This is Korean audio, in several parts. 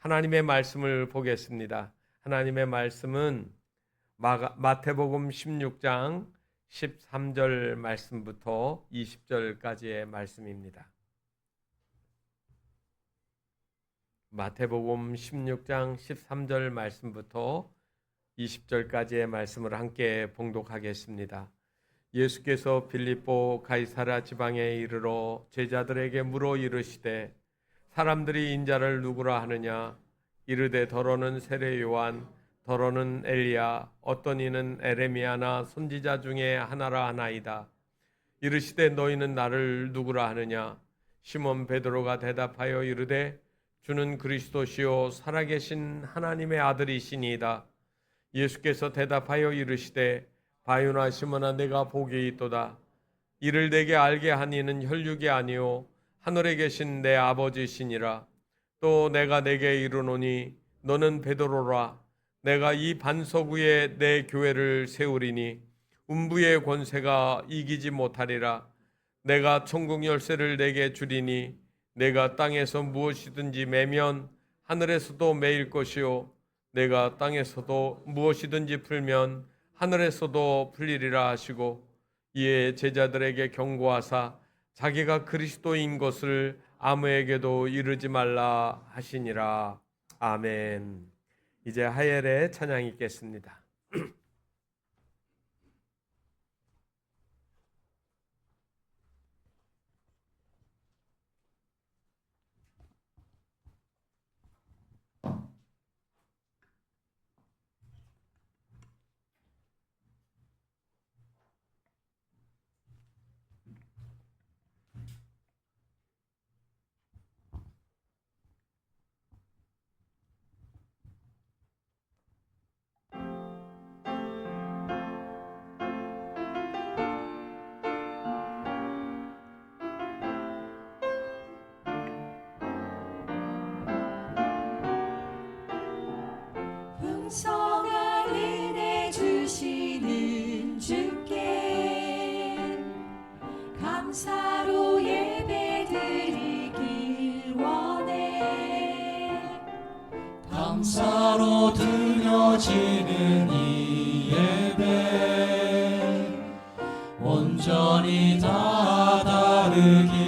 하나님의 말씀을 보겠습니다. 하나님의 말씀은 마태복음 16장 13절 말씀부터 20절까지의 말씀입니다. 마태복음 16장 13절 말씀부터 20절까지의 말씀을 함께 봉독하겠습니다. 예수께서 빌립보 가이사랴 지방에 이르러 제자들에게 물어 이르시되 사람들이 인자를 누구라 하느냐? 이르되 더러는 세례 요한, 더러는 엘리야, 어떤 이는 에레미야나 선지자 중에 하나라 하나이다. 이르시되 너희는 나를 누구라 하느냐? 시몬 베드로가 대답하여 이르되 주는 그리스도시요 살아계신 하나님의 아들이시니이다. 예수께서 대답하여 이르시되 바요나 시몬아 내가 복이 있도다. 이를 내게 알게 한 이는 혈육이 아니요 하늘에 계신 내 아버지시니라. 또 내가 내게 이르노니 너는 베드로라. 내가 이 반석 위에 내 교회를 세우리니 음부의 권세가 이기지 못하리라. 내가 천국 열쇠를 내게 주리니 내가 땅에서 무엇이든지 매면 하늘에서도 매일 것이요 내가 땅에서도 무엇이든지 풀면 하늘에서도 풀리리라 하시고 이에 제자들에게 경고하사 자기가 그리스도인 것을 아무에게도 이르지 말라 하시니라. 아멘. 이제 하엘의 찬양이 있겠습니다. 풍성한 은혜 주시는 주께 감사로 예배드리길 원해. 감사로 드려지는 이 예배 온전히 다 다르길.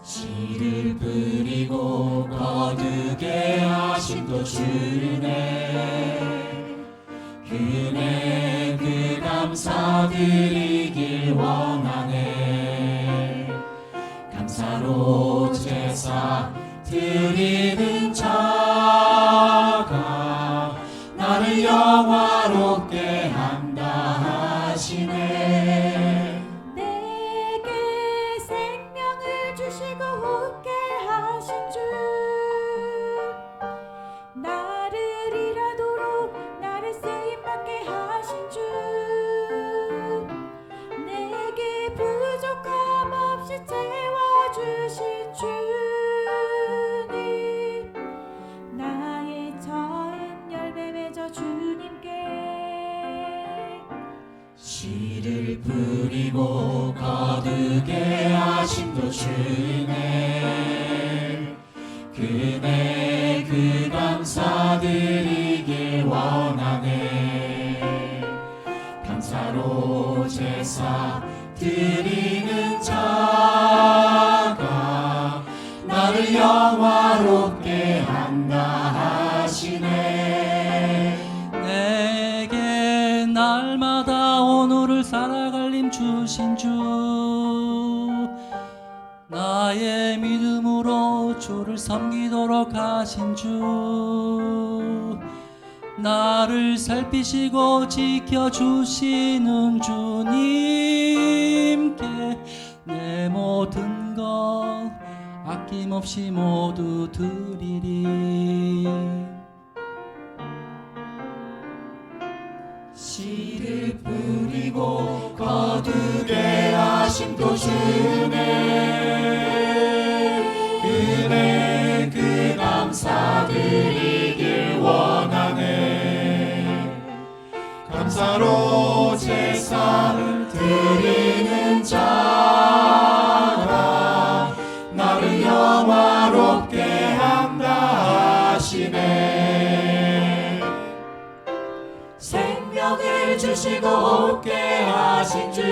씨를 뿌리고 거두게 하심도 주네. 그네 그 감사드리길 원하네. 감사로 제사 드리는 자가 나를 영화롭게 한다 하시네. 내게 생명을 주시고 웃게 하신 주, 나를 일하도록 나를 쓰임받게 하신 주, 내게 부족함 없이 채워주신 주님, 나의 처음 열매 맺어 주님께 씨를 뿌리고 거두게 하심도 주네. 그네 그 감사드리길 원하네. 감사로 제사 드리는 자가 나를 영화롭게 한다 하시네. 내게 날마다 오늘을 살아갈 힘 주신 주, 나의 믿음으로 주를 섬기도록 하신 주, 나를 살피시고 지켜주시는 주님께 내 모든 것 아낌없이 모두 드리리. 씨를 뿌리고 거두게 하심도 주네. 그네 그 감사들 감사로 제사를 드리는 자가 나를 영화롭게 한다 하시네. 생명을 주시고 얻게 하신 주,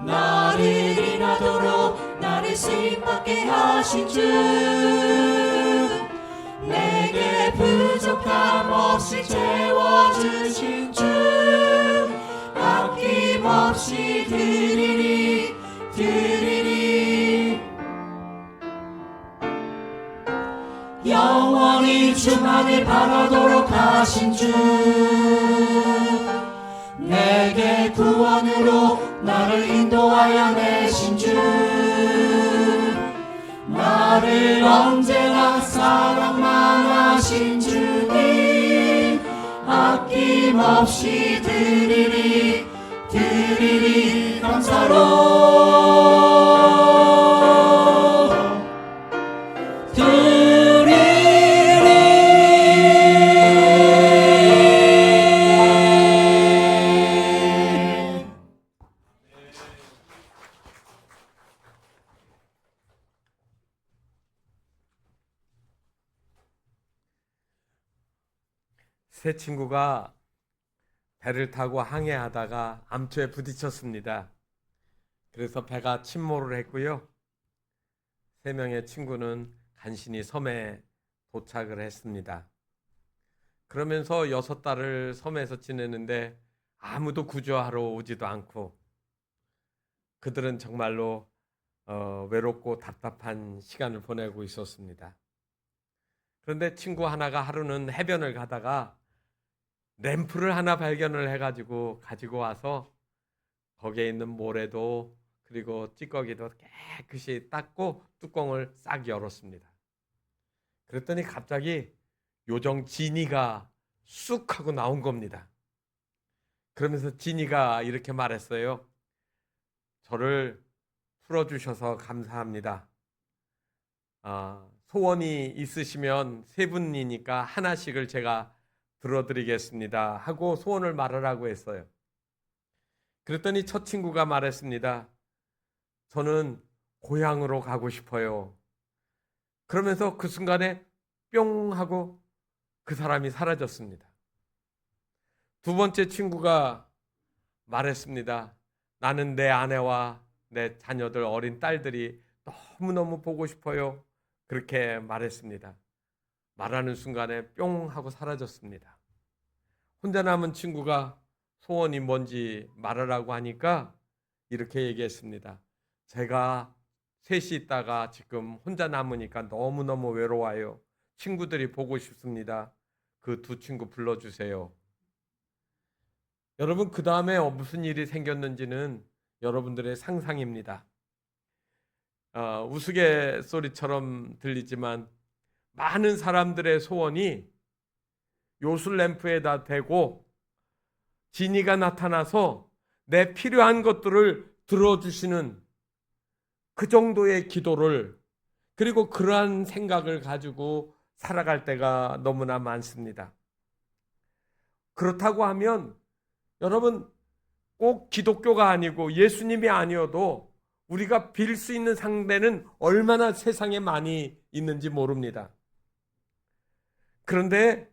나를 인하도록 나를 쓰임받게 하신 주, 내게 부족함 없이 채워주신 주, 아낌없이 드리리 드리리. 영원히 주만을 바라도록 하신 주, 내게 구원으로 나를 인도하여 내신 주, 나를 언제나 사랑만 하신 주님, 아낌없이 드리리 드리리 감사로 새 친구가 배를 타고 항해하다가 암초에 부딪혔습니다. 그래서 배가 침몰을 했고요. 3명의 친구는 간신히 섬에 도착을 했습니다. 그러면서 6달을 섬에서 지내는데 아무도 구조하러 오지도 않고 그들은 정말로 외롭고 답답한 시간을 보내고 있었습니다. 그런데 친구 하나가 하루는 해변을 가다가 램프를 하나 발견을 해가지고 가지고 와서 거기에 있는 모래도 그리고 찌꺼기도 깨끗이 닦고 뚜껑을 싹 열었습니다. 그랬더니 갑자기 요정 지니가 쑥 하고 나온 겁니다. 그러면서 지니가 이렇게 말했어요. 저를 풀어주셔서 감사합니다. 소원이 있으시면 3분이니까 하나씩을 제가 들어드리겠습니다 하고 소원을 말하라고 했어요. 그랬더니 첫 친구가 말했습니다. 저는 고향으로 가고 싶어요. 그러면서 그 순간에 뿅 하고 그 사람이 사라졌습니다. 두 번째 친구가 말했습니다. 나는 내 아내와 내 자녀들 어린 딸들이 너무너무 보고 싶어요. 그렇게 말했습니다. 말하는 순간에 뿅 하고 사라졌습니다. 혼자 남은 친구가 소원이 뭔지 말하라고 하니까 이렇게 얘기했습니다. 제가 셋이 있다가 지금 혼자 남으니까 너무너무 외로워요. 친구들이 보고 싶습니다. 그 2 친구 불러주세요. 여러분, 그 다음에 무슨 일이 생겼는지는 여러분들의 상상입니다. 우스갯소리처럼 들리지만 많은 사람들의 소원이 요술램프에다 대고 지니가 나타나서 내 필요한 것들을 들어주시는 그 정도의 기도를, 그리고 그러한 생각을 가지고 살아갈 때가 너무나 많습니다. 그렇다고 하면 여러분, 꼭 기독교가 아니고 예수님이 아니어도 우리가 빌 수 있는 상대는 얼마나 세상에 많이 있는지 모릅니다. 그런데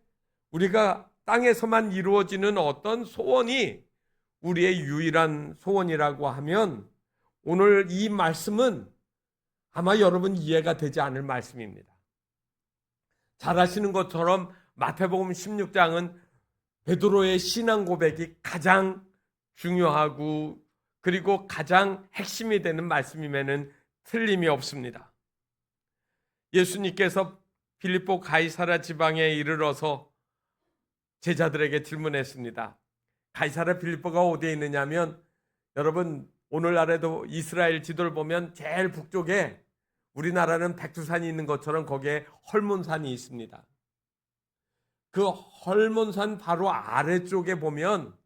우리가 땅에서만 이루어지는 어떤 소원이 우리의 유일한 소원이라고 하면 오늘 이 말씀은 아마 여러분 이해가 되지 않을 말씀입니다. 잘 아시는 것처럼 마태복음 16장은 베드로의 신앙 고백이 가장 중요하고 그리고 가장 핵심이 되는 말씀임에는 틀림이 없습니다. 예수님께서 빌립보 가이사랴 지방에 이르러서 제자들에게 질문했습니다. 가이사랴 빌립보가 어디에 있느냐면, 여러분 오늘날에도 이스라엘 지도를 보면 제일 북쪽에 우리나라는 백두산이 있는 것처럼 거기에 헐몬산이 있습니다. 그 헐몬산 바로 아래쪽에 보면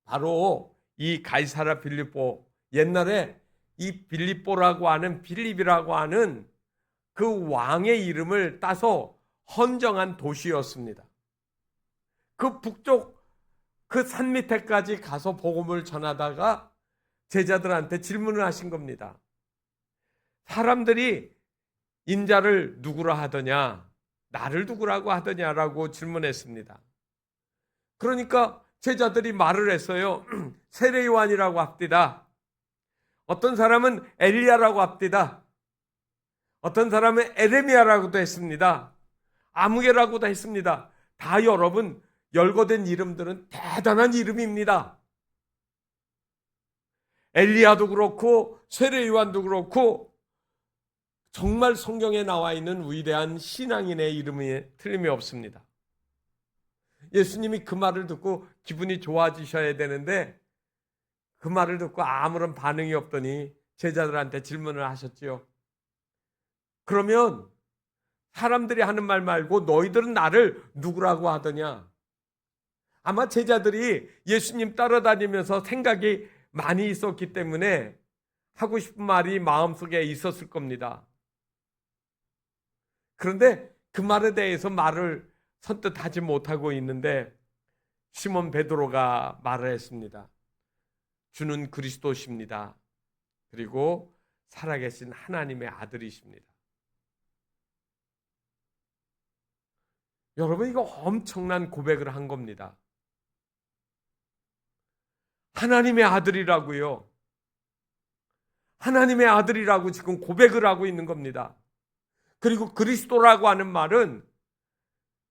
바로 이 가이사랴 빌립보, 옛날에 이 빌립보라고 하는, 빌립이라고 하는 그 왕의 이름을 따서 헌정한 도시였습니다. 그 북쪽 그 산 밑에까지 가서 복음을 전하다가 제자들한테 질문을 하신 겁니다. 사람들이 인자를 누구라 하더냐, 나를 누구라고 하더냐라고 질문했습니다. 그러니까 제자들이 말을 했어요. 세례 요한이라고 합디다. 어떤 사람은 엘리야라고 합디다. 어떤 사람은 에레미야라고도 했습니다. 아무개라고도 했습니다. 다 여러분 열거된 이름들은 대단한 이름입니다. 엘리야도 그렇고 세례 요한도 그렇고 정말 성경에 나와 있는 위대한 신앙인의 이름이 틀림이 없습니다. 예수님이 그 말을 듣고 기분이 좋아지셔야 되는데 그 말을 듣고 아무런 반응이 없더니 제자들한테 질문을 하셨지요. 그러면 사람들이 하는 말 말고 너희들은 나를 누구라고 하더냐? 아마 제자들이 예수님 따라다니면서 생각이 많이 있었기 때문에 하고 싶은 말이 마음속에 있었을 겁니다. 그런데 그 말에 대해서 말을 선뜻 하지 못하고 있는데 시몬 베드로가 말을 했습니다. 주는 그리스도십니다. 그리고 살아계신 하나님의 아들이십니다. 여러분, 이거 엄청난 고백을 한 겁니다. 하나님의 아들이라고요. 하나님의 아들이라고 지금 고백을 하고 있는 겁니다. 그리고 그리스도라고 하는 말은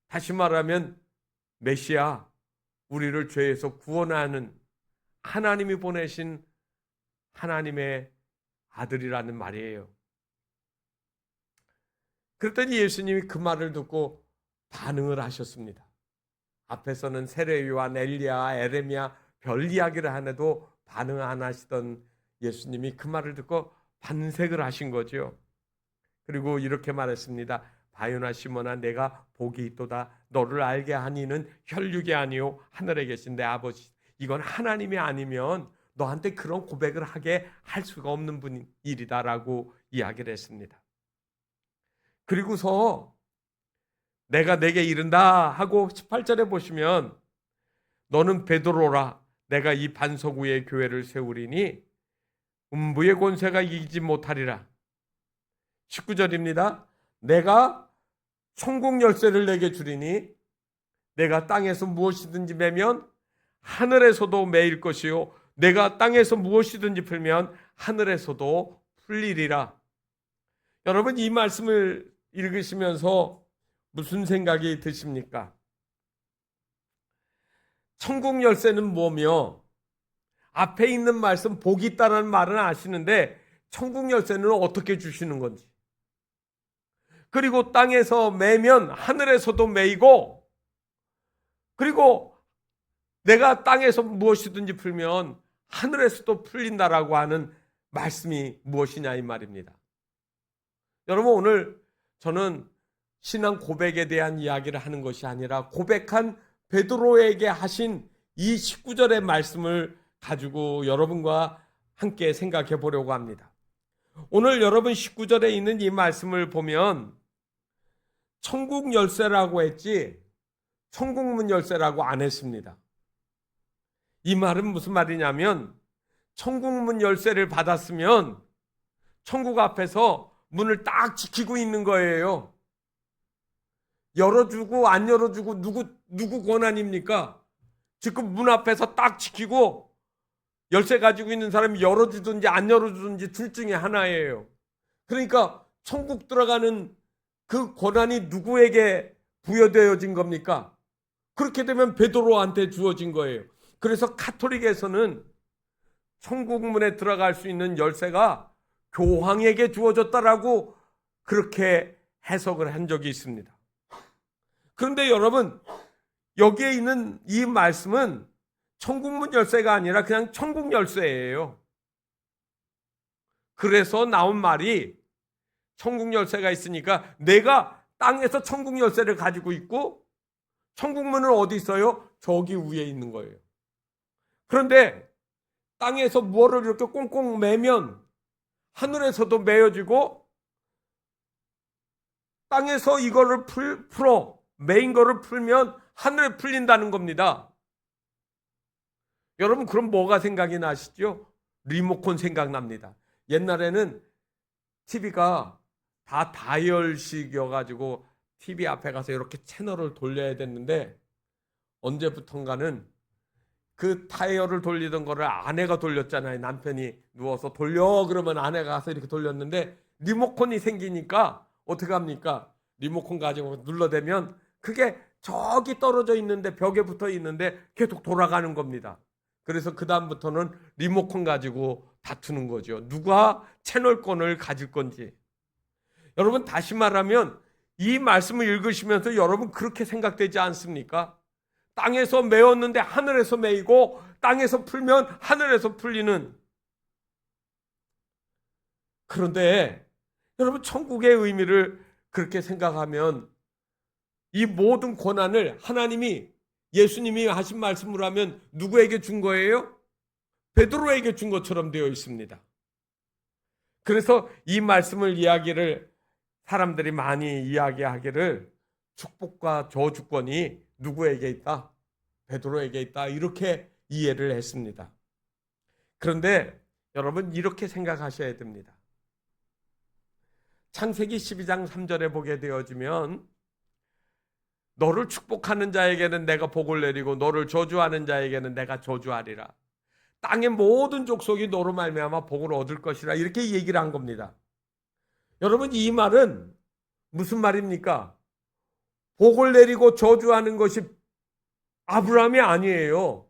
다시 말하면 메시아, 우리를 죄에서 구원하는 하나님이 보내신 하나님의 아들이라는 말이에요. 그랬더니 예수님이 그 말을 듣고 반응을 하셨습니다. 앞에서는 세례 요한, 엘리야, 에레미야 별 이야기를 안 해도 반응 안 하시던 예수님이 그 말을 듣고 반색을 하신 거죠. 그리고 이렇게 말했습니다. 바요나 시몬아, 내가 복이 있도다. 너를 알게 하니는 혈육이 아니요 하늘에 계신 내 아버지. 이건 하나님이 아니면 너한테 그런 고백을 하게 할 수가 없는 일이다라고 이야기를 했습니다. 그리고서 내가 내게 이른다 하고 18절에 보시면 너는 베드로라. 내가 이 반석 위에 교회를 세우리니 음부의 권세가 이기지 못하리라. 19절입니다. 내가 천국 열쇠를 내게 주리니 내가 땅에서 무엇이든지 매면 하늘에서도 매일 것이요 내가 땅에서 무엇이든지 풀면 하늘에서도 풀리리라. 여러분, 이 말씀을 읽으시면서 무슨 생각이 드십니까? 천국 열쇠는 뭐며 앞에 있는 말씀 복이 있다는 말은 아시는데 천국 열쇠는 어떻게 주시는 건지, 그리고 땅에서 매면 하늘에서도 매이고, 그리고 내가 땅에서 무엇이든지 풀면 하늘에서도 풀린다라고 하는 말씀이 무엇이냐 이 말입니다. 여러분, 오늘 저는 신앙 고백에 대한 이야기를 하는 것이 아니라 고백한 베드로에게 하신 이 19절의 말씀을 가지고 여러분과 함께 생각해 보려고 합니다. 오늘 여러분 19절에 있는 이 말씀을 보면 천국 열쇠라고 했지 천국문 열쇠라고 안 했습니다. 이 말은 무슨 말이냐면 천국문 열쇠를 받았으면 천국 앞에서 문을 딱 지키고 있는 거예요. 열어주고 안 열어주고 누구 권한입니까? 지금 문 앞에서 딱 지키고 열쇠 가지고 있는 사람이 열어주든지 안 열어주든지 둘 중에 하나예요. 그러니까 천국 들어가는 그 권한이 누구에게 부여되어진 겁니까? 그렇게 되면 베드로한테 주어진 거예요. 그래서 가톨릭에서는 천국 문에 들어갈 수 있는 열쇠가 교황에게 주어졌다라고 그렇게 해석을 한 적이 있습니다. 그런데 여러분, 여기에 있는 이 말씀은 천국문 열쇠가 아니라 그냥 천국 열쇠예요. 그래서 나온 말이 천국 열쇠가 있으니까 내가 땅에서 천국 열쇠를 가지고 있고 천국문은 어디 있어요? 저기 위에 있는 거예요. 그런데 땅에서 무엇을 이렇게 꽁꽁 매면 하늘에서도 매어지고 땅에서 이거를 풀어 매인 거를 풀면 하늘에 풀린다는 겁니다. 여러분, 그럼 뭐가 생각이 나시죠? 리모컨 생각납니다. 옛날에는 TV가 다 다이얼식이어가지고 TV 앞에 가서 이렇게 채널을 돌려야 됐는데, 언제부턴가는 그 타이어를 돌리던 거를 아내가 돌렸잖아요. 남편이 누워서 돌려 그러면 아내가 가서 이렇게 돌렸는데, 리모컨이 생기니까 어떻게 합니까? 리모컨 가지고 눌러대면 그게 저기 떨어져 있는데, 벽에 붙어 있는데 계속 돌아가는 겁니다. 그래서 그 다음부터는 리모컨 가지고 다투는 거죠. 누가 채널권을 가질 건지. 여러분, 다시 말하면 이 말씀을 읽으시면서 여러분 그렇게 생각되지 않습니까? 땅에서 메었는데 하늘에서 메이고, 땅에서 풀면 하늘에서 풀리는. 그런데 여러분, 천국의 의미를 그렇게 생각하면 이 모든 권한을 하나님이, 예수님이 하신 말씀으로 하면 누구에게 준 거예요? 베드로에게 준 것처럼 되어 있습니다. 그래서 이 말씀을 사람들이 많이 이야기하기를 축복과 저주권이 누구에게 있다? 베드로에게 있다. 이렇게 이해를 했습니다. 그런데 여러분, 이렇게 생각하셔야 됩니다. 창세기 12장 3절에 보게 되어지면, 너를 축복하는 자에게는 내가 복을 내리고 너를 저주하는 자에게는 내가 저주하리라. 땅의 모든 족속이 너로 말미암아 복을 얻을 것이라, 이렇게 얘기를 한 겁니다. 여러분, 이 말은 무슨 말입니까? 복을 내리고 저주하는 것이 아브라함이 아니에요.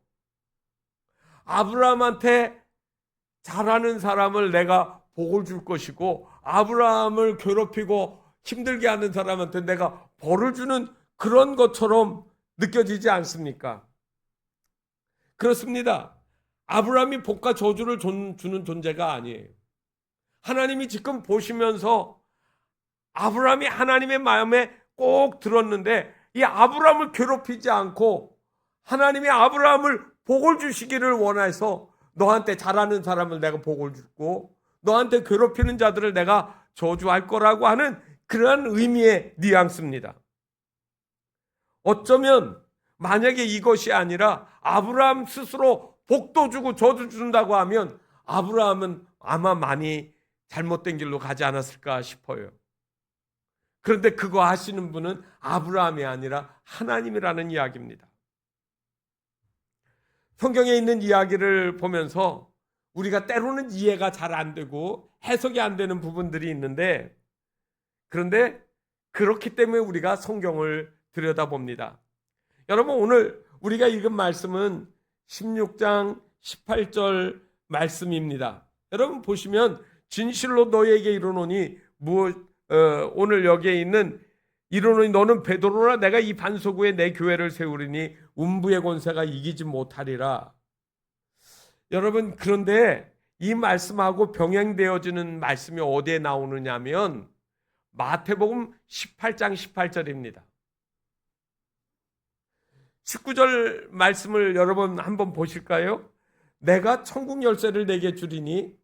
아브라함한테 잘하는 사람을 내가 복을 줄 것이고, 아브라함을 괴롭히고 힘들게 하는 사람한테 내가 벌을 주는 그런 것처럼 느껴지지 않습니까? 그렇습니다. 아브라함이 복과 저주를 주는 존재가 아니에요. 하나님이 지금 보시면서 아브라함이 하나님의 마음에 꼭 들었는데, 이 아브라함을 괴롭히지 않고 하나님이 아브라함을 복을 주시기를 원해서, 너한테 잘하는 사람을 내가 복을 주고 너한테 괴롭히는 자들을 내가 저주할 거라고 하는 그러한 의미의 뉘앙스입니다. 어쩌면 만약에 이것이 아니라 아브라함 스스로 복도 주고 저도 준다고 하면 아브라함은 아마 많이 잘못된 길로 가지 않았을까 싶어요. 그런데 그거 하시는 분은 아브라함이 아니라 하나님이라는 이야기입니다. 성경에 있는 이야기를 보면서 우리가 때로는 이해가 잘 안 되고 해석이 안 되는 부분들이 있는데, 그런데 그렇기 때문에 우리가 성경을 들여다봅니다. 여러분, 오늘 우리가 읽은 말씀은 16장 18절 말씀입니다. 여러분 보시면, 진실로 너희에게 이르노니 오늘 여기에 있는 이르노니 너는 베드로라. 내가 이 반석 위에 내 교회를 세우리니 음부의 권세가 이기지 못하리라. 여러분, 그런데 이 말씀하고 병행되어지는 말씀이 어디에 나오느냐면 마태복음 18장 18절입니다. 19절 말씀을 여러분 한번 보실까요? 내가 천국 열쇠를 내게 주리니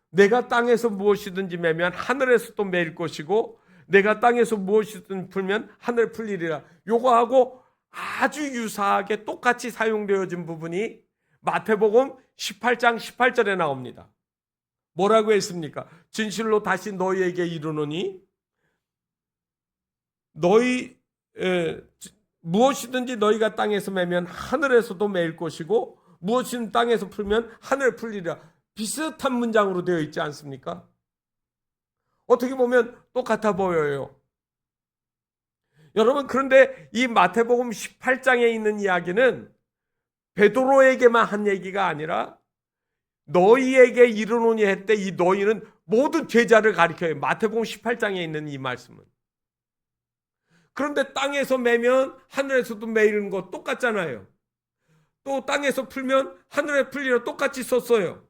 내가 땅에서 무엇이든지 매면 하늘에서도 매일 것이고 내가 땅에서 무엇이든 풀면 하늘에 풀리리라. 요거하고 아주 유사하게 똑같이 사용되어진 부분이 마태복음 18장 18절에 나옵니다. 뭐라고 했습니까? 진실로 다시 너희에게 이르노니 무엇이든지 너희가 땅에서 매면 하늘에서도 매일 것이고 무엇이든 땅에서 풀면 하늘에 풀리리라. 비슷한 문장으로 되어 있지 않습니까? 어떻게 보면 똑같아 보여요. 여러분, 그런데 이 마태복음 18장에 있는 이야기는 베드로에게만 한 얘기가 아니라 너희에게 이르노니 했대. 이 너희는 모든 제자를 가리켜요. 마태복음 18장에 있는 이 말씀은. 그런데 땅에서 매면 하늘에서도 매이는 거 똑같잖아요. 또 땅에서 풀면 하늘에 풀리라 똑같이 썼어요.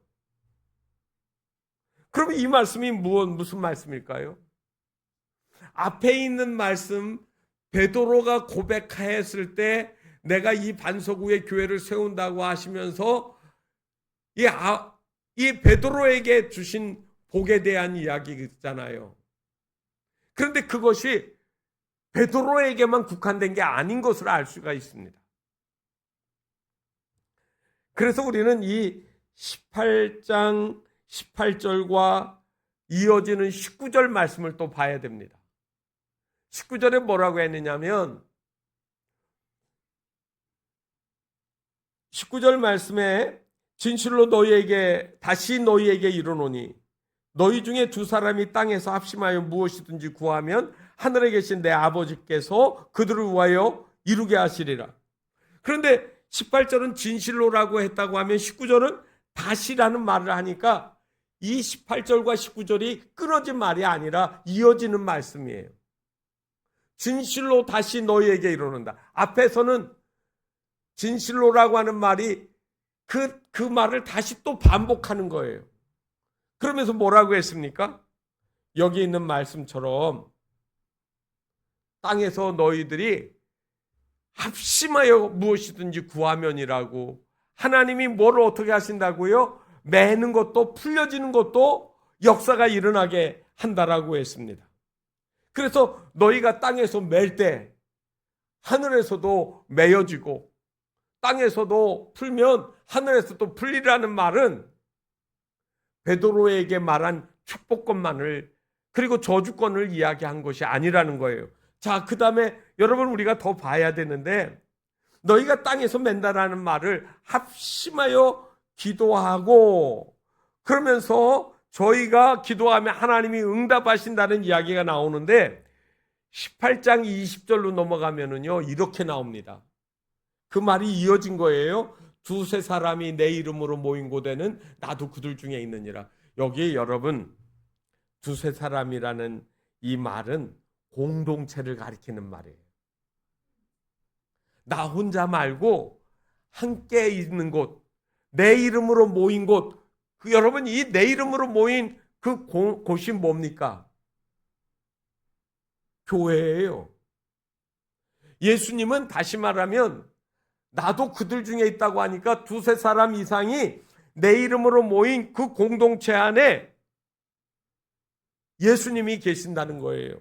그럼 이 말씀이 무슨 말씀일까요? 앞에 있는 말씀, 베드로가 고백했을 때 내가 이 반석 위에 교회를 세운다고 하시면서 이 베드로에게 주신 복에 대한 이야기잖아요. 그런데 그것이 베드로에게만 국한된 게 아닌 것을 알 수가 있습니다. 그래서 우리는 이 18장 18절과 이어지는 19절 말씀을 또 봐야 됩니다. 19절에 뭐라고 했느냐면 19절 말씀에 진실로 다시 너희에게 이르노니 너희 중에 두 사람이 땅에서 합심하여 무엇이든지 구하면 하늘에 계신 내 아버지께서 그들을 위하여 이루게 하시리라. 그런데 18절은 진실로라고 했다고 하면 19절은 다시라는 말을 하니까 이 18절과 19절이 끊어진 말이 아니라 이어지는 말씀이에요. 진실로 다시 너희에게 이르는다. 앞에서는 진실로라고 하는 말이 그 말을 다시 또 반복하는 거예요. 그러면서 뭐라고 했습니까? 여기 있는 말씀처럼 땅에서 너희들이 합심하여 무엇이든지 구하면이라고, 하나님이 뭐를 어떻게 하신다고요? 매는 것도 풀려지는 것도 역사가 일어나게 한다라고 했습니다. 그래서 너희가 땅에서 맬 때 하늘에서도 매여지고 땅에서도 풀면 하늘에서도 풀리라는 말은 베드로에게 말한 축복권만을, 그리고 저주권을 이야기한 것이 아니라는 거예요. 자, 그 다음에 여러분 우리가 더 봐야 되는데, 너희가 땅에서 맨다라는 말을 합심하여 기도하고, 그러면서 저희가 기도하면 하나님이 응답하신다는 이야기가 나오는데 18장 20절로 넘어가면은요 이렇게 나옵니다. 그 말이 이어진 거예요. 두세 사람이 내 이름으로 모인 곳에는 나도 그들 중에 있느니라. 여기에 여러분, 두세 사람이라는 이 말은 공동체를 가리키는 말이에요. 나 혼자 말고 함께 있는 곳, 내 이름으로 모인 곳, 여러분 이 내 이름으로 모인 그 곳이 뭡니까? 교회예요. 예수님은 다시 말하면 나도 그들 중에 있다고 하니까 두세 사람 이상이 내 이름으로 모인 그 공동체 안에 예수님이 계신다는 거예요.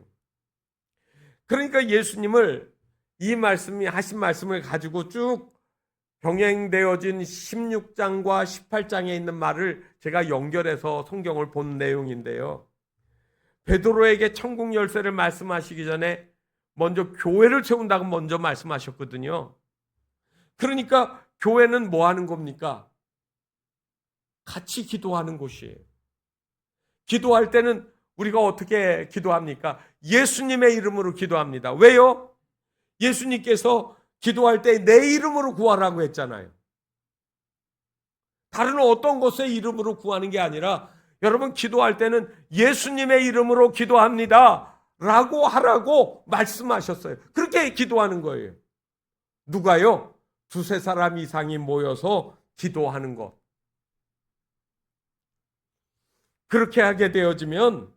그러니까 예수님을 이 말씀이 하신 말씀을 가지고 쭉 병행되어진 16장과 18장에 있는 말을 제가 연결해서 성경을 본 내용인데요. 베드로에게 천국 열쇠를 말씀하시기 전에 먼저 교회를 세운다고 먼저 말씀하셨거든요. 그러니까 교회는 뭐 하는 겁니까? 같이 기도하는 곳이에요. 기도할 때는 우리가 어떻게 기도합니까? 예수님의 이름으로 기도합니다. 왜요? 예수님께서 기도할 때 내 이름으로 구하라고 했잖아요. 다른 어떤 것의 이름으로 구하는 게 아니라 여러분 기도할 때는 예수님의 이름으로 기도합니다 라고 하라고 말씀하셨어요. 그렇게 기도하는 거예요. 누가요? 두세 사람 이상이 모여서 기도하는 것. 그렇게 하게 되어지면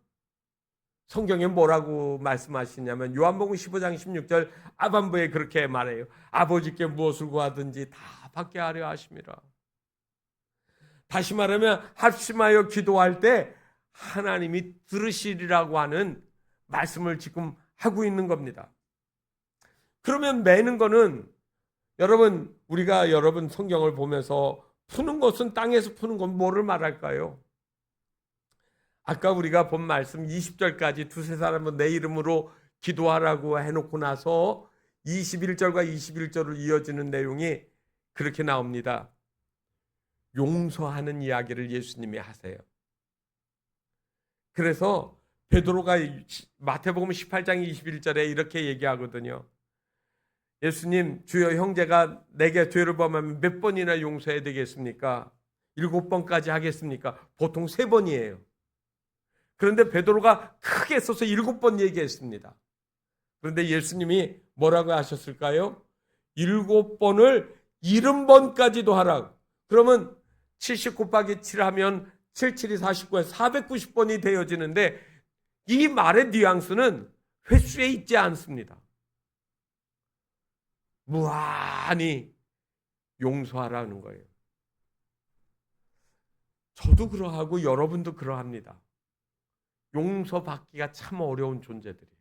성경에 뭐라고 말씀하시냐면 요한복음 15장 16절 하반부에 그렇게 말해요. 아버지께 무엇을 구하든지 다 받게 하려 하심이라. 다시 말하면 합심하여 기도할 때 하나님이 들으시리라고 하는 말씀을 지금 하고 있는 겁니다. 그러면 매는 거는 여러분 우리가 여러분 성경을 보면서 푸는 것은 땅에서 푸는 건 뭐를 말할까요? 아까 우리가 본 말씀 20절까지 두세 사람은 내 이름으로 기도하라고 해놓고 나서 21절과 21절을 이어지는 내용이 그렇게 나옵니다. 용서하는 이야기를 예수님이 하세요. 그래서 베드로가 마태복음 18장 21절에 이렇게 얘기하거든요. 예수님, 주여 형제가 내게 죄를 범하면 몇 번이나 용서해야 되겠습니까? 7번까지 하겠습니까? 보통 3번이에요. 그런데 베드로가 크게 써서 7번 얘기했습니다. 그런데 예수님이 뭐라고 하셨을까요? 7번을 70번까지도 하라고. 그러면 70 곱하기 7 하면 77이 49에 490번이 되어지는데 이 말의 뉘앙스는 횟수에 있지 않습니다. 무한히 용서하라는 거예요. 저도 그러하고 여러분도 그러합니다. 용서받기가 참 어려운 존재들이에요.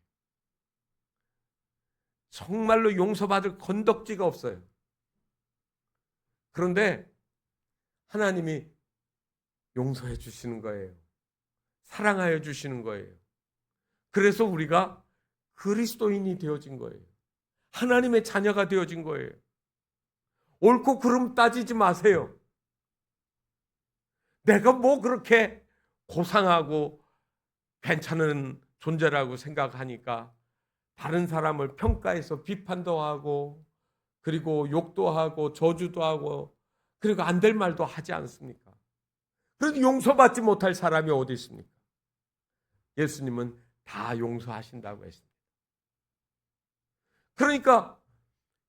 정말로 용서받을 건덕지가 없어요. 그런데 하나님이 용서해 주시는 거예요. 사랑하여 주시는 거예요. 그래서 우리가 그리스도인이 되어진 거예요. 하나님의 자녀가 되어진 거예요. 옳고 그름 따지지 마세요. 내가 뭐 그렇게 고상하고 괜찮은 존재라고 생각하니까 다른 사람을 평가해서 비판도 하고 그리고 욕도 하고 저주도 하고 그리고 안 될 말도 하지 않습니까? 그래도 용서받지 못할 사람이 어디 있습니까? 예수님은 다 용서하신다고 했습니다. 그러니까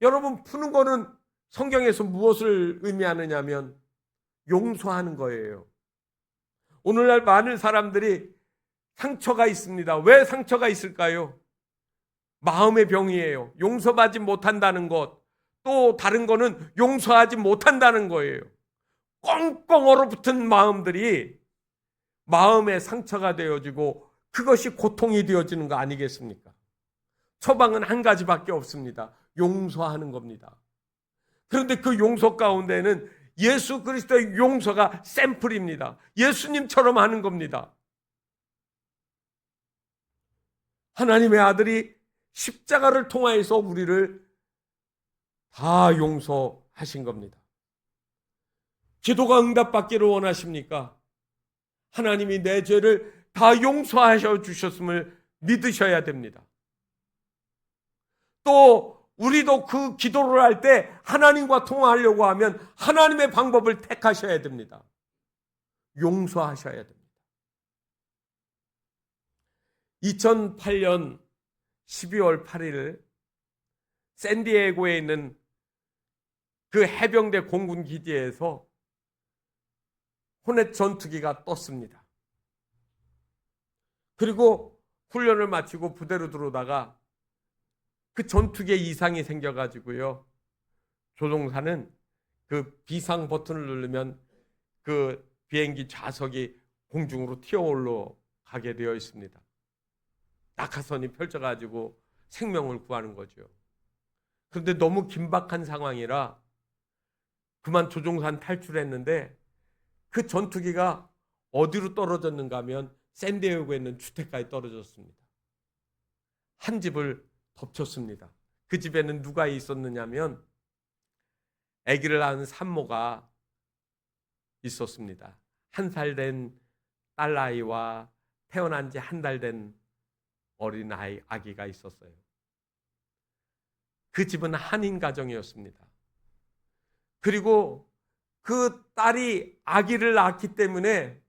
여러분 푸는 거는 성경에서 무엇을 의미하느냐면 용서하는 거예요. 오늘날 많은 사람들이 상처가 있습니다. 왜 상처가 있을까요? 마음의 병이에요. 용서받지 못한다는 것, 또 다른 거는 용서하지 못한다는 거예요. 꽁꽁 얼어붙은 마음들이 마음의 상처가 되어지고 그것이 고통이 되어지는 거 아니겠습니까? 처방은 한 가지밖에 없습니다. 용서하는 겁니다. 그런데 그 용서 가운데는 예수 그리스도의 용서가 샘플입니다. 예수님처럼 하는 겁니다. 하나님의 아들이 십자가를 통하여서 우리를 다 용서하신 겁니다. 기도가 응답받기를 원하십니까? 하나님이 내 죄를 다 용서하셔 주셨음을 믿으셔야 됩니다. 또 우리도 그 기도를 할 때 하나님과 통화하려고 하면 하나님의 방법을 택하셔야 됩니다. 용서하셔야 됩니다. 2008년 12월 8일 샌디에고에 있는 그 해병대 공군 기지에서 호넷 전투기가 떴습니다. 그리고 훈련을 마치고 부대로 들어오다가 그 전투기에 이상이 생겨가지고요. 조종사는 그 비상 버튼을 누르면 그 비행기 좌석이 공중으로 튀어 올라가게 되어 있습니다. 낙하선이 펼쳐가지고 생명을 구하는 거죠. 그런데 너무 긴박한 상황이라 그만 조종사는 탈출했는데 그 전투기가 어디로 떨어졌는가 하면 샌디에고에 있는 주택가에 떨어졌습니다. 한 집을 덮쳤습니다. 그 집에는 누가 있었느냐면 아기를 낳은 산모가 있었습니다. 1살 된 딸아이와 태어난 지 1달 된 어린 아기가 있었어요. 그 집은 한인 가정이었습니다. 그리고 그 딸이 아기를 낳았기 때문에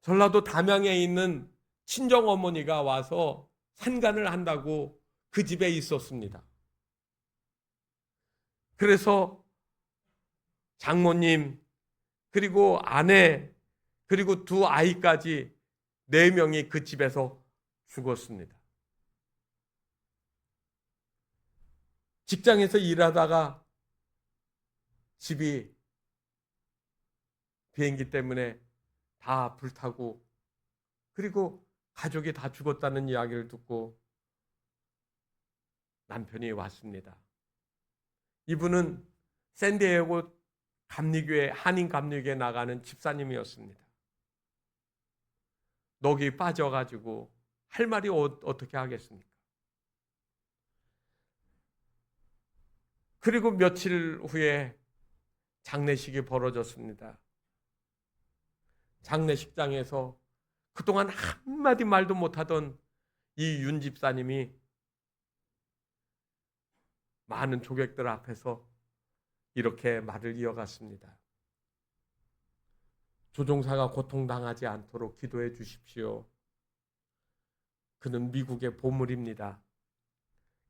전라도 담양에 있는 친정어머니가 와서 산간을 한다고 그 집에 있었습니다. 그래서 장모님 그리고 아내 그리고 2 아이까지 4명이 그 집에서 죽었습니다. 직장에서 일하다가 집이 비행기 때문에 다 불타고 그리고 가족이 다 죽었다는 이야기를 듣고 남편이 왔습니다. 이분은 샌디에고 감리교회 한인 감리교회 나가는 집사님이었습니다. 넋이 빠져가지고 할 말이 어떻게 하겠습니까? 그리고 며칠 후에 장례식이 벌어졌습니다. 장례식장에서 그동안 한마디 말도 못하던 이 윤 집사님이 많은 조객들 앞에서 이렇게 말을 이어갔습니다. 조종사가 고통당하지 않도록 기도해 주십시오. 그는 미국의 보물입니다.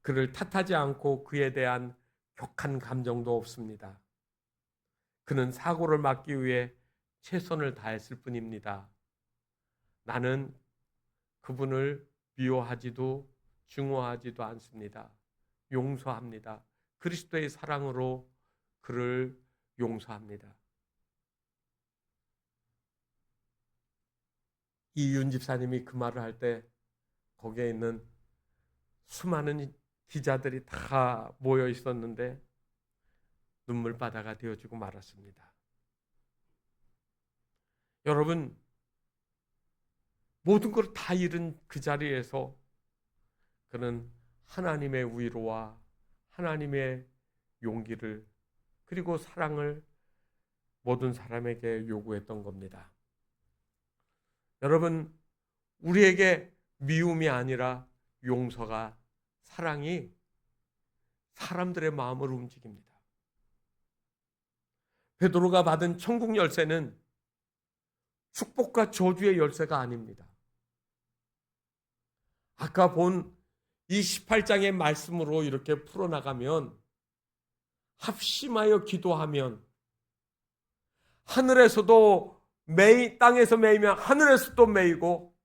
그를 탓하지 않고 그에 대한 격한 감정도 없습니다. 그는 사고를 막기 위해 최선을 다했을 뿐입니다. 나는 그분을 미워하지도 증오하지도 않습니다. 용서합니다. 그리스도의 사랑으로 그를 용서합니다. 이 윤 집사님이 그 말을 할 때 거기에 있는 수많은 기자들이 다 모여 있었는데 눈물바다가 되어지고 말았습니다. 여러분, 모든 걸 다 잃은 그 자리에서 그는 하나님의 위로와 하나님의 용기를 그리고 사랑을 모든 사람에게 요구했던 겁니다. 여러분, 우리에게 미움이 아니라 용서가, 사랑이 사람들의 마음을 움직입니다. 베드로가 받은 천국 열쇠는 축복과 저주의 열쇠가 아닙니다. 아까 본 이 18장의 말씀으로 이렇게 풀어나가면 합심하여 기도하면 하늘에서도 땅에서 매이면 하늘에서도 매이고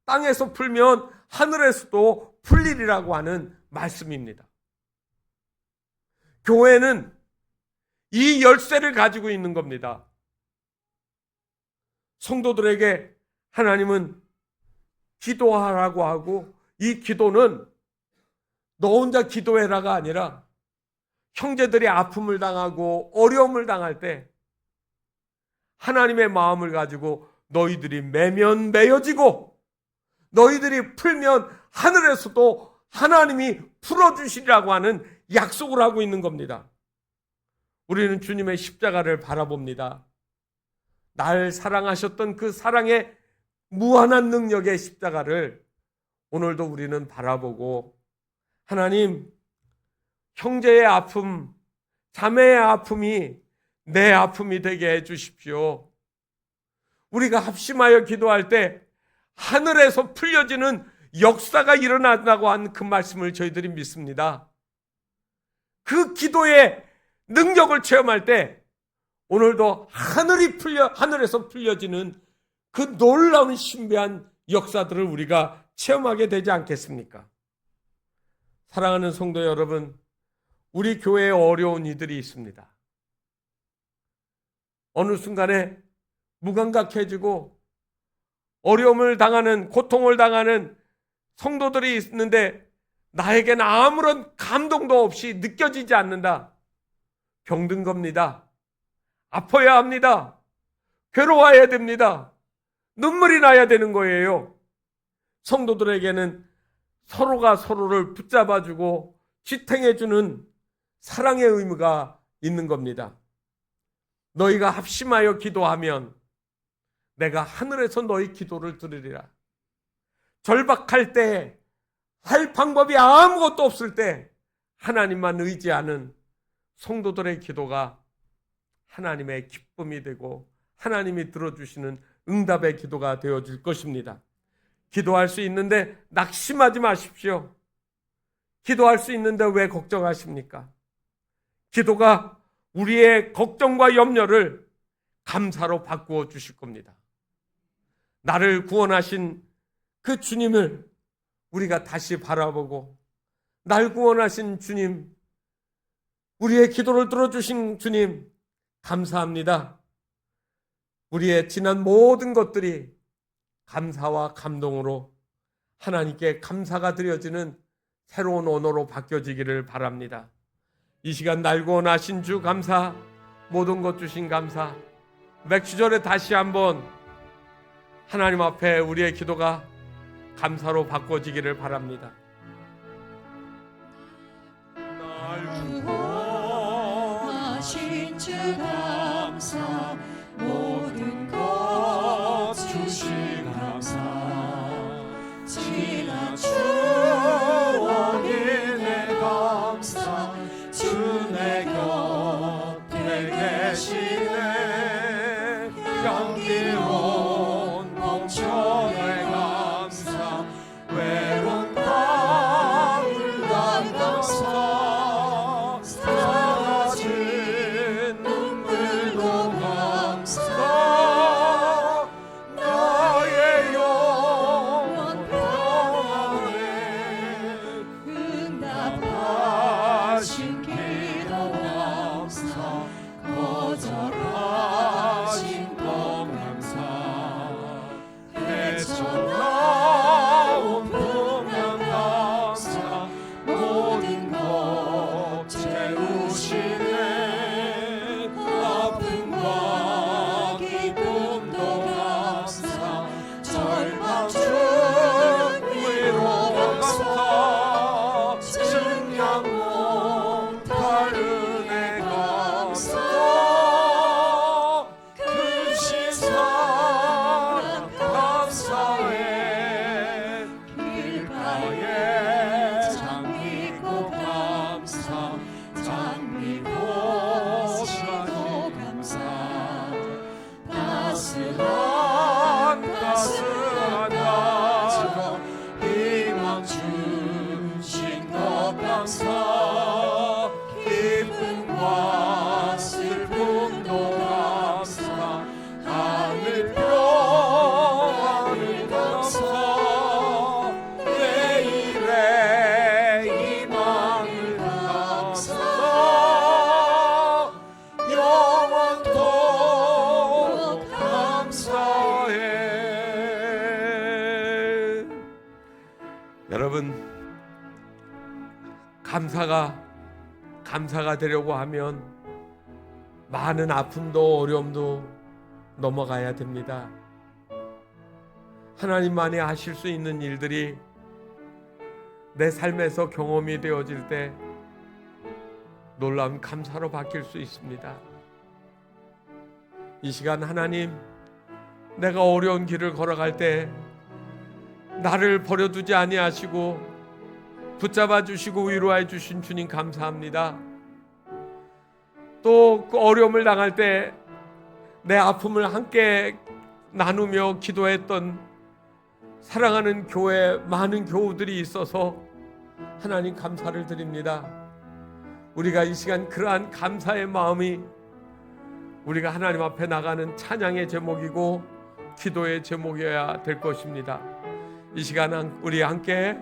땅에서 풀면 하늘에서도 풀리리라고 하는 말씀입니다. 교회는 이 열쇠를 가지고 있는 겁니다. 성도들에게 하나님은 기도하라고 하고, 이 기도는 너 혼자 기도해라가 아니라 형제들이 아픔을 당하고 어려움을 당할 때 하나님의 마음을 가지고 너희들이 매면 매어지고 너희들이 풀면 하늘에서도 하나님이 풀어주시리라고 하는 약속을 하고 있는 겁니다. 우리는 주님의 십자가를 바라봅니다. 날 사랑하셨던 그 사랑의 무한한 능력의 십자가를 오늘도 우리는 바라보고, 하나님, 형제의 아픔, 자매의 아픔이 내 아픔이 되게 해주십시오. 우리가 합심하여 기도할 때 하늘에서 풀려지는 역사가 일어난다고 한 그 말씀을 저희들이 믿습니다. 그 기도의 능력을 체험할 때 오늘도 하늘에서 풀려지는 그 놀라운 신비한 역사들을 우리가 체험하게 되지 않겠습니까? 사랑하는 성도 여러분, 우리 교회에 어려운 이들이 있습니다. 어느 순간에 무감각해지고 어려움을 당하는, 고통을 당하는 성도들이 있는데 나에게는 아무런 감동도 없이 느껴지지 않는다. 병든 겁니다. 아파야 합니다. 괴로워야 됩니다. 눈물이 나야 되는 거예요. 성도들에게는 서로가 서로를 붙잡아주고 지탱해주는 사랑의 의무가 있는 겁니다. 너희가 합심하여 기도하면 내가 하늘에서 너희 기도를 들으리라. 절박할 때, 할 방법이 아무것도 없을 때 하나님만 의지하는 성도들의 기도가 하나님의 기쁨이 되고 하나님이 들어주시는 응답의 기도가 되어줄 것입니다. 기도할 수 있는데 낙심하지 마십시오. 기도할 수 있는데 왜 걱정하십니까? 기도가 우리의 걱정과 염려를 감사로 바꾸어 주실 겁니다. 나를 구원하신 그 주님을 우리가 다시 바라보고, 날 구원하신 주님, 우리의 기도를 들어주신 주님, 감사합니다. 우리의 지난 모든 것들이 감사와 감동으로 하나님께 감사가 드려지는 새로운 언어로 바뀌어지기를 바랍니다. 이 시간 날 구원하신 주 감사, 모든 것 주신 감사, 맥주절에 다시 한번 하나님 앞에 우리의 기도가 감사로 바꿔지기를 바랍니다. 날 구원하신 주 감사, 모든 것 주신 감사, 지난 추억이 내 감사, 주 내 곁에 계시네. 향기로운 봄철의 감사, 외로운 감사 기쁨과 슬픔도 감사 하늘도 감사 내일의 희망을 감사 영원토록 감사해. 여러분, 감사가 되려고 하면 많은 아픔도 어려움도 넘어가야 됩니다. 하나님만이 하실 수 있는 일들이 내 삶에서 경험이 되어질 때 놀라운 감사로 바뀔 수 있습니다. 이 시간 하나님, 내가 어려운 길을 걸어갈 때 나를 버려두지 아니하시고 붙잡아 주시고 위로해 주신 주님 감사합니다. 또 그 어려움을 당할 때 내 아픔을 함께 나누며 기도했던 사랑하는 교회 많은 교우들이 있어서 하나님 감사를 드립니다. 우리가 이 시간 그러한 감사의 마음이 우리가 하나님 앞에 나가는 찬양의 제목이고 기도의 제목이어야 될 것입니다. 이 시간 우리 함께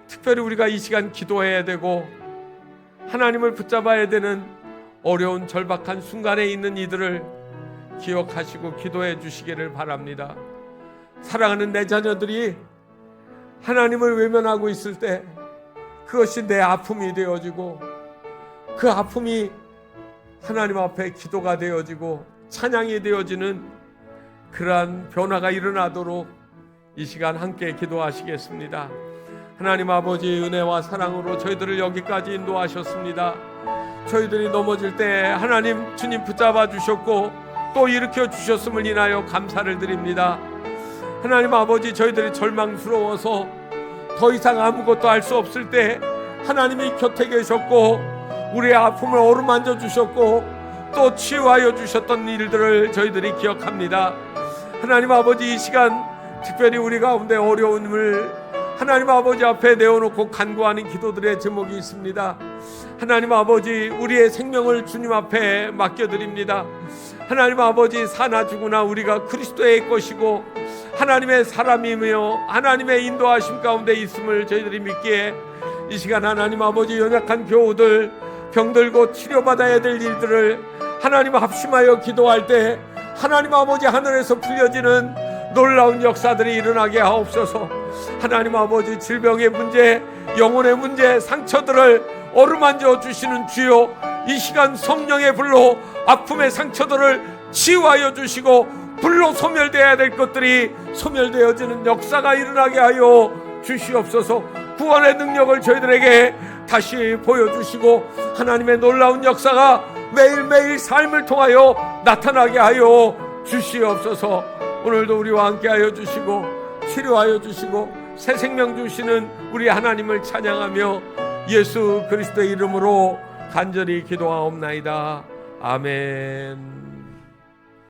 특별히 우리가 이 시간 기도해야 되고 하나님을 붙잡아야 되는 어려운 절박한 순간에 있는 이들을 기억하시고 기도해 주시기를 바랍니다. 사랑하는 내 자녀들이 하나님을 외면하고 있을 때 그것이 내 아픔이 되어지고 그 아픔이 하나님 앞에 기도가 되어지고 찬양이 되어지는 그러한 변화가 일어나도록 이 시간 함께 기도하시겠습니다. 하나님 아버지 은혜와 사랑으로 저희들을 여기까지 인도하셨습니다. 저희들이 넘어질 때 하나님 주님 붙잡아 주셨고 또 일으켜 주셨음을 인하여 감사를 드립니다. 하나님 아버지 저희들이 절망스러워서 더 이상 아무것도 할 수 없을 때 하나님이 곁에 계셨고 우리의 아픔을 어루만져 주셨고 또 치유하여 주셨던 일들을 저희들이 기억합니다. 하나님 아버지 이 시간 특별히 우리 가운데 어려움을 하나님 아버지 앞에 내어놓고 간구하는 기도들의 제목이 있습니다. 하나님 아버지 우리의 생명을 주님 앞에 맡겨드립니다. 하나님 아버지 사나 죽으나 우리가 그리스도의 것이고 하나님의 사람이며 하나님의 인도하심 가운데 있음을 저희들이 믿기에 이 시간 하나님 아버지 연약한 교우들 병들고 치료받아야 될 일들을 하나님 합심하여 기도할 때 하나님 아버지 하늘에서 풀려지는 놀라운 역사들이 일어나게 하옵소서. 하나님 아버지 질병의 문제, 영혼의 문제, 상처들을 어루만져 주시는 주여, 이 시간 성령의 불로 아픔의 상처들을 치유하여 주시고 불로 소멸되어야 될 것들이 소멸되어지는 역사가 일어나게 하여 주시옵소서. 구원의 능력을 저희들에게 다시 보여주시고 하나님의 놀라운 역사가 매일매일 삶을 통하여 나타나게 하여 주시옵소서. 오늘도 우리와 함께 하여 주시고 치료하여 주시고 새 생명 주시는 우리 하나님을 찬양하며 예수 그리스도의 이름으로 간절히 기도하옵나이다. 아멘.